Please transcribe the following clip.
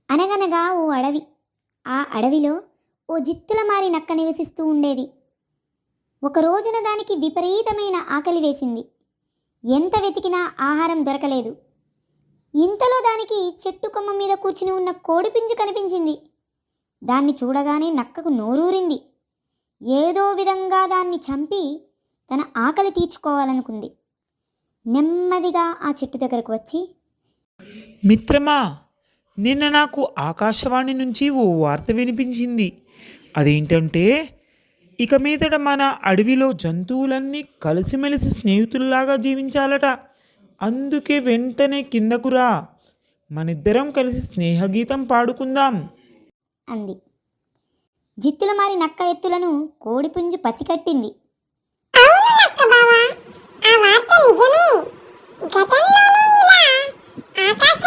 అనగనగా ఓ అడవి. ఆ అడవిలో ఓ జిత్తులమారి నక్క నివసిస్తూ ఉండేది. ఒక రోజున దానికి విపరీతమైన ఆకలి వేసింది. ఎంత వెతికినా ఆహారం దొరకలేదు. ఇంతలో దానికి చెట్టు కొమ్మ మీద కూర్చుని ఉన్న కోడిపుంజు కనిపించింది. దాన్ని చూడగానే నక్కకు నోరూరింది. ఏదో విధంగా దాన్ని చంపి తన ఆకలి తీర్చుకోవాలనుకుంది. నెమ్మదిగా ఆ చెట్టు దగ్గరకు వచ్చి, మిత్రమా, నిన్న నాకు ఆకాశవాణి నుంచి ఓ వార్త వినిపించింది. అదేంటంటే, ఇక మీదట మన అడవిలో జంతువులన్నీ కలిసిమెలిసి స్నేహితుల్లాగా జీవించాలట. అందుకే వెంటనే కిందకు రా, మనిద్దరం కలిసి స్నేహగీతం పాడుకుందాం అంది. జిత్తులమారి నక్క ఎత్తులను కోడిపుంజు పసికట్టింది. అవును నక్క బావా, ఆ వార్త నిజమే. గతంలోనూ ఇలా ఆకాశ